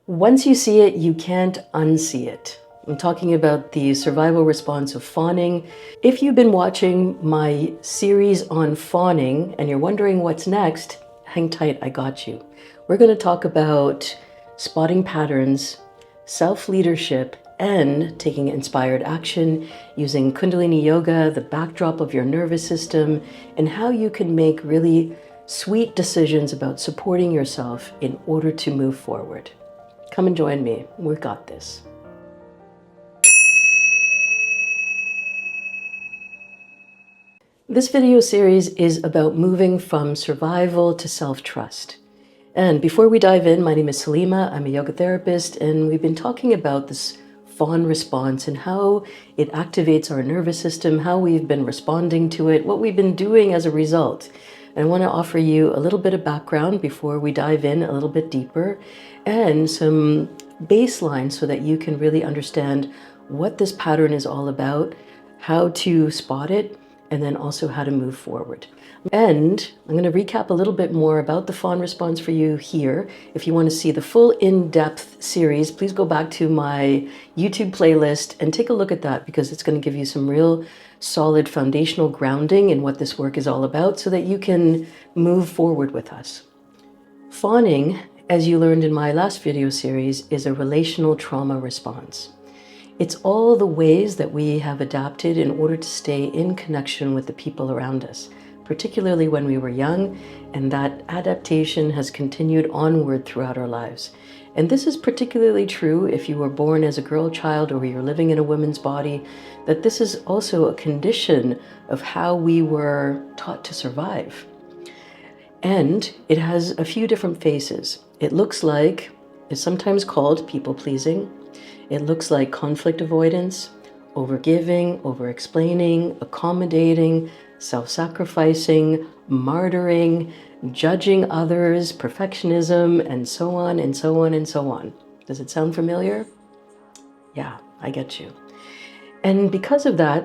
Once you see it, you can't unsee it. I'm talking about the survival response of fawning. If you've been watching my series on fawning and you're wondering what's next, hang tight, I got you. We're going to talk about spotting patterns, self-leadership, and taking inspired action using Kundalini yoga, the backdrop of your nervous system, and how you can make really sweet decisions about supporting yourself in order to move forward. Come and join me. We've got this. This video series is about moving from survival to self-trust. And before we dive in, my name is Salima. I'm a yoga therapist, and we've been talking about this fawn response and how it activates our nervous system, how we've been responding to it, what we've been doing as a result. And I want to offer you a little bit of background before we dive in a little bit deeper and some baseline so that you can really understand what this pattern is all about, how to spot it, and then also how to move forward. And I'm going to recap a little bit more about the fawn response for you here. If you want to see the full in-depth series, please go back to my YouTube playlist and take a look at that, because it's going to give you some real solid foundational grounding in what this work is all about so that you can move forward with us. Fawning, as you learned in my last video series, is a relational trauma response. It's all the ways that we have adapted in order to stay in connection with the people around us, particularly when we were young, and that adaptation has continued onward throughout our lives. And this is particularly true if you were born as a girl child or you're living in a woman's body, that this is also a condition of how we were taught to survive. And it has a few different faces. It looks like, it's sometimes called people-pleasing. It looks like conflict avoidance, overgiving, over-explaining, accommodating, self-sacrificing, martyring, judging others, perfectionism, and so on and so on and so on. Does it sound familiar? Yeah, I get you. And because of that,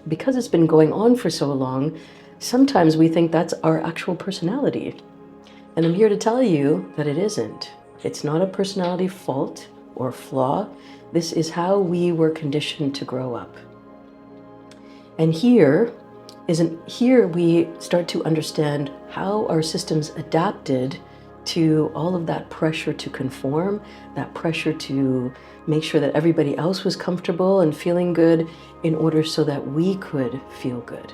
because it's been going on for so long, sometimes we think that's our actual personality. And I'm here to tell you that it isn't. It's not a personality fault or flaw. This is how we were conditioned to grow up. And here we start to understand how our systems adapted to all of that pressure to conform, that pressure to make sure that everybody else was comfortable and feeling good in order so that we could feel good.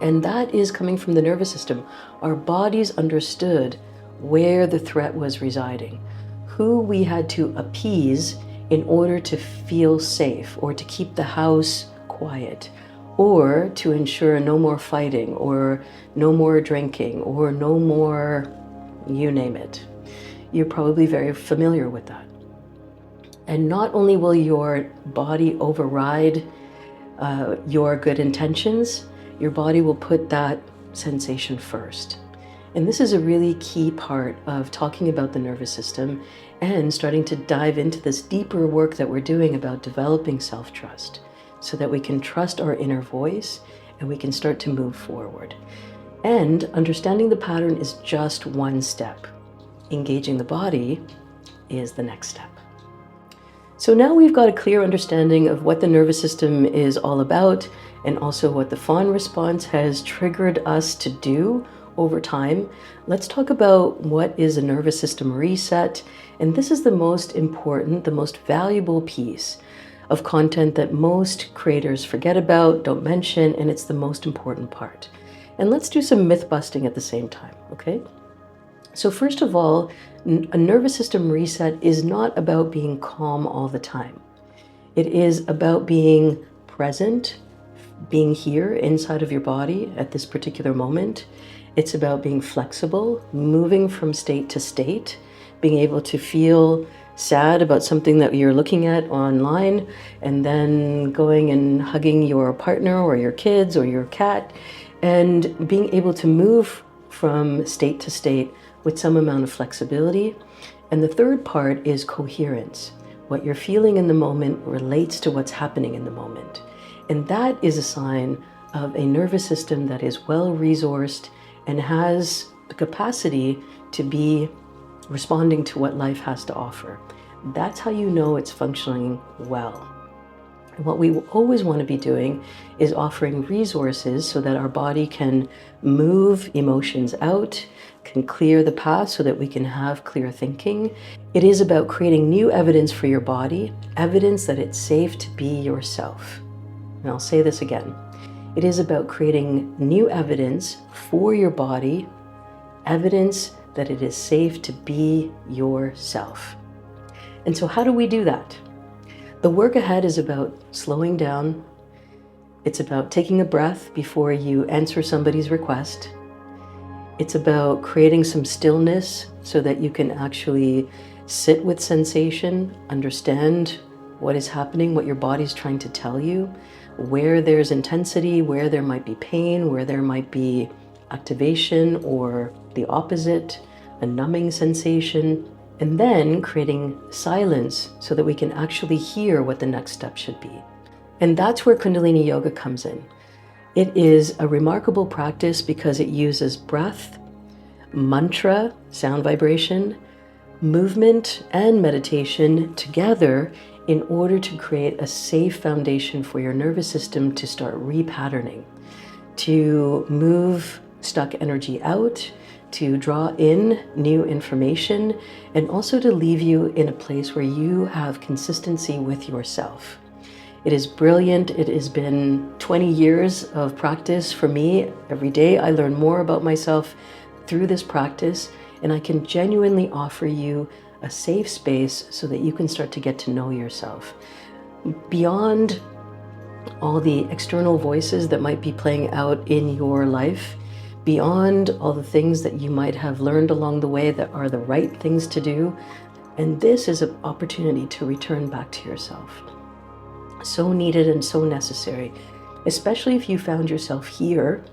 And that is coming from the nervous system. Our bodies understood where the threat was residing, who we had to appease in order to feel safe or to keep the house quiet, or to ensure no more fighting or no more drinking or no more, you name it. You're probably very familiar with that. And not only will your body override your good intentions, your body will put that sensation first. And this is a really key part of talking about the nervous system and starting to dive into this deeper work that we're doing about developing self-trust so that we can trust our inner voice and we can start to move forward. And understanding the pattern is just one step. Engaging the body is the next step. So now we've got a clear understanding of what the nervous system is all about, and also what the fawn response has triggered us to do over time. Let's talk about what is a nervous system reset. And this is the most important, the most valuable piece of content that most creators forget about, don't mention, and it's the most important part. And let's do some myth busting at the same time, okay? So first of all, a nervous system reset is not about being calm all the time. It is about being present, being here inside of your body at this particular moment. It's about being flexible, moving from state to state, being able to feel sad about something that you're looking at online, and then going and hugging your partner or your kids or your cat, and being able to move from state to state with some amount of flexibility. And the third part is coherence. What you're feeling in the moment relates to what's happening in the moment. And that is a sign of a nervous system that is well resourced and has the capacity to be responding to what life has to offer. That's how you know it's functioning well. And what we always want to be doing is offering resources so that our body can move emotions out, can clear the path so that we can have clear thinking. It is about creating new evidence for your body, evidence that it's safe to be yourself. And I'll say this again. It is about creating new evidence for your body, evidence that it is safe to be yourself. And so how do we do that? The work ahead is about slowing down. It's about taking a breath before you answer somebody's request. It's about creating some stillness so that you can actually sit with sensation, understand what is happening, what your body's trying to tell you, where there's intensity, where there might be pain, where there might be activation or the opposite, a numbing sensation. And then creating silence so that we can actually hear what the next step should be. And that's where Kundalini Yoga comes in. It is a remarkable practice because it uses breath, mantra, sound vibration, movement, and meditation together in order to create a safe foundation for your nervous system to start repatterning, to move stuck energy out, to draw in new information, and also to leave you in a place where you have consistency with yourself. It is brilliant. It has been 20 years of practice for me. Every day I learn more about myself through this practice, and I can genuinely offer you a safe space so that you can start to get to know yourself. Beyond all the external voices that might be playing out in your life, beyond all the things that you might have learned along the way that are the right things to do. And this is an opportunity to return back to yourself. So needed and so necessary, especially if you found yourself here,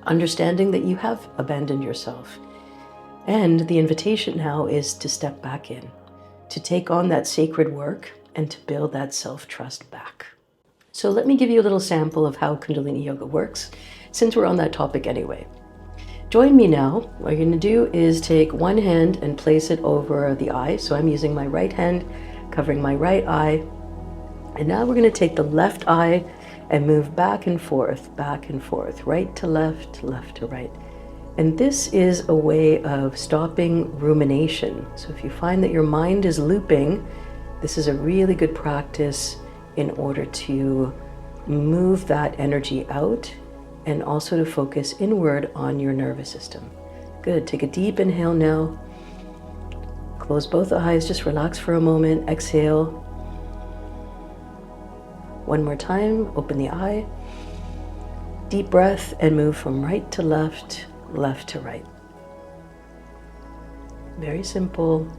understanding that you have abandoned yourself. And the invitation now is to step back in, to take on that sacred work and to build that self-trust back. So let me give you a little sample of how Kundalini Yoga works, since we're on that topic anyway. Join me now. What you're going to do is take one hand and place it over the eye. So I'm using my right hand, covering my right eye. And now we're going to take the left eye and move back and forth, right to left to right. And this is a way of stopping rumination. So if you find that your mind is looping, this is a really good practice in order to move that energy out and also to focus inward on your nervous system. Good. Take a deep inhale now. Close both eyes. Just relax for a moment. Exhale. One more time. Open the eye. Deep breath and move from right to left to right. Very simple.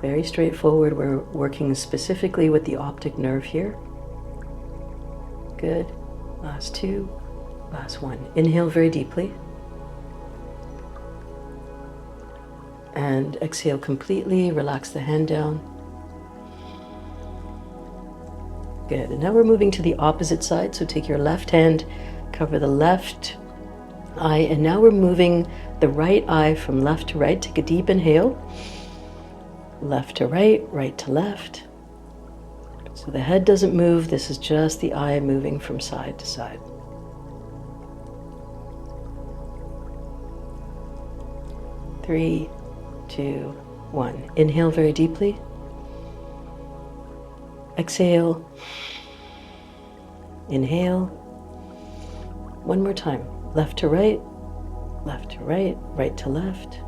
Very straightforward. We're working specifically with the optic nerve here. Good. Last two. Last one. Inhale very deeply. And exhale completely. Relax the hand down. Good. And now we're moving to the opposite side. So take your left hand, cover the left eye, and now we're moving the right eye from left to right. Take a deep inhale. Left to right, right to left. So the head doesn't move. This is just the eye moving from side to side. Three, two, one. Inhale very deeply. Exhale. Inhale. One more time. Left to right, right to left.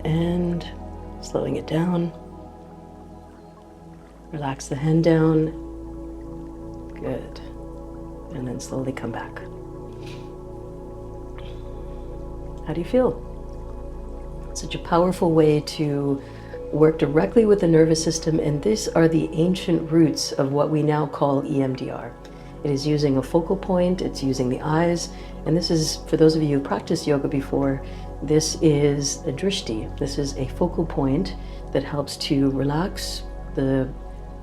And slowing it down. Relax the hand down. Good. And then slowly come back. How do you feel? Such a powerful way to work directly with the nervous system, and these are the ancient roots of what we now call EMDR. It is using a focal point, it's using the eyes, and this is, for those of you who practiced yoga before, this is a drishti. This is a focal point that helps to relax the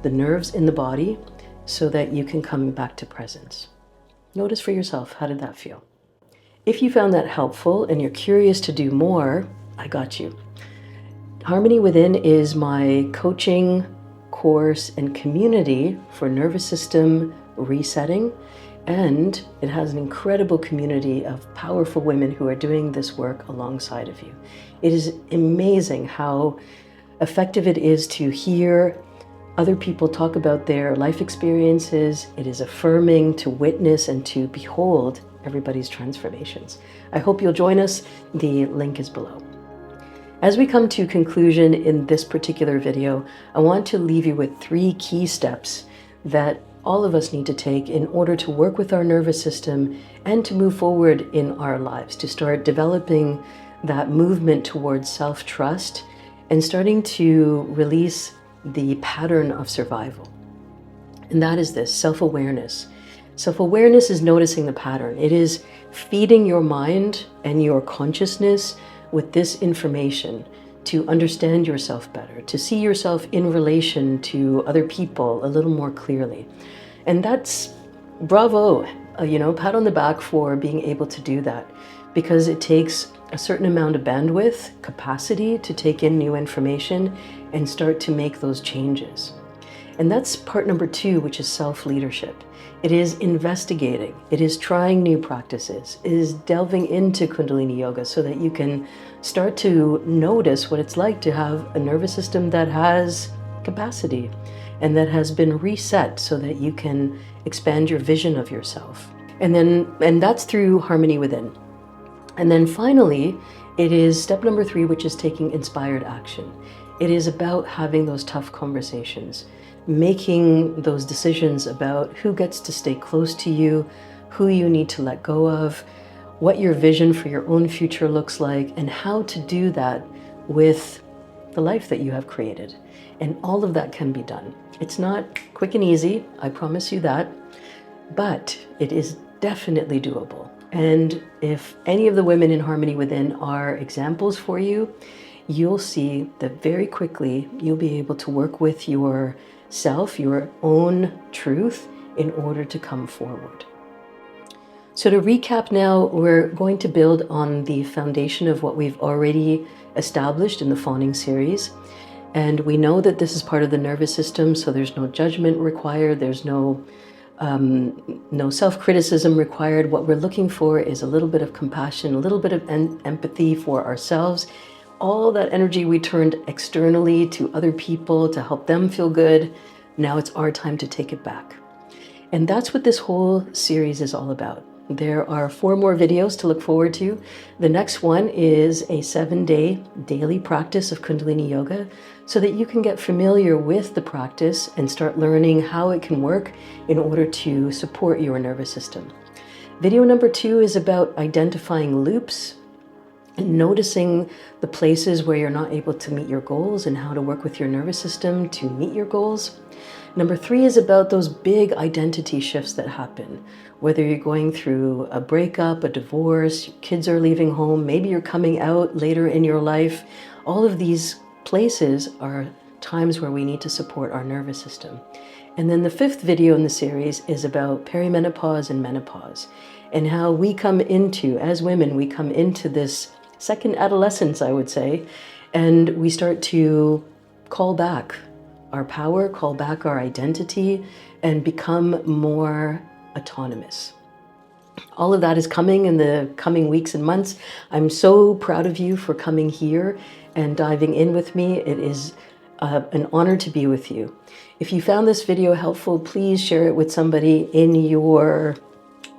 nerves in the body so that you can come back to presence. Notice for yourself, how did that feel? If you found that helpful and you're curious to do more, I got you. Harmony Within is my coaching course and community for nervous system resetting, and it has an incredible community of powerful women who are doing this work alongside of you. It is amazing how effective it is to hear other people talk about their life experiences. It is affirming to witness and to behold everybody's transformations. I hope you'll join us. The link is below. As we come to conclusion in this particular video, I want to leave you with 3 key steps that all of us need to take in order to work with our nervous system and to move forward in our lives, to start developing that movement towards self-trust and starting to release the pattern of survival. And that is this: self-awareness. Self-awareness is noticing the pattern. It is feeding your mind and your consciousness with this information to understand yourself better, to see yourself in relation to other people a little more clearly. And that's bravo, pat on the back for being able to do that, because it takes a certain amount of bandwidth, capacity to take in new information and start to make those changes. And that's part number 2, which is self-leadership. It is investigating, it is trying new practices, it is delving into Kundalini yoga so that you can start to notice what it's like to have a nervous system that has capacity and that has been reset so that you can expand your vision of yourself. And that's through Harmony Within. And then finally, it is step number 3, which is taking inspired action. It is about having those tough conversations, making those decisions about who gets to stay close to you, who you need to let go of, what your vision for your own future looks like, and how to do that with the life that you have created. And all of that can be done. It's not quick and easy, I promise you that, but it is definitely doable. And if any of the women in Harmony Within are examples for you, you'll see that very quickly you'll be able to work with yourself, your own truth, in order to come forward. So to recap now, we're going to build on the foundation of what we've already established in the Fawning series. And we know that this is part of the nervous system, so there's no judgment required, there's no self-criticism required. What we're looking for is a little bit of compassion, a little bit of empathy for ourselves. All that energy we turned externally to other people to help them feel good, now it's our time to take it back. And that's what this whole series is all about. There are 4 more videos to look forward to. The next one is a 7-day daily practice of Kundalini yoga so that you can get familiar with the practice and start learning how it can work in order to support your nervous system. Video number 2 is about identifying loops and noticing the places where you're not able to meet your goals and how to work with your nervous system to meet your goals. Number 3 is about those big identity shifts that happen, whether you're going through a breakup, a divorce, your kids are leaving home, maybe you're coming out later in your life. All of these places are times where we need to support our nervous system. And then the 5th video in the series is about perimenopause and menopause and how we come into, as women, we come into this second adolescence, I would say, and we start to call back our power, call back our identity, and become more autonomous. All of that is coming in the coming weeks and months. I'm so proud of you for coming here and diving in with me. It is an honor to be with you. If you found this video helpful, please share it with somebody in your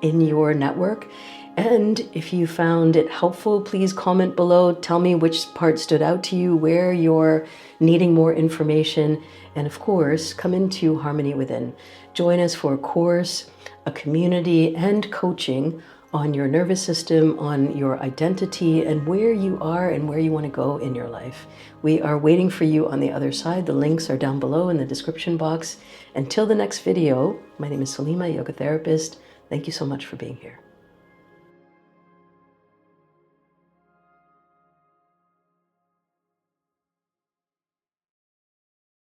network. And if you found it helpful, please comment below. Tell me which part stood out to you, where you're needing more information. And of course, come into Harmony Within. Join us for a course, a community, and coaching on your nervous system, on your identity, and where you are and where you want to go in your life. We are waiting for you on the other side. The links are down below in the description box. Until the next video, my name is Salima, yoga therapist. Thank you so much for being here.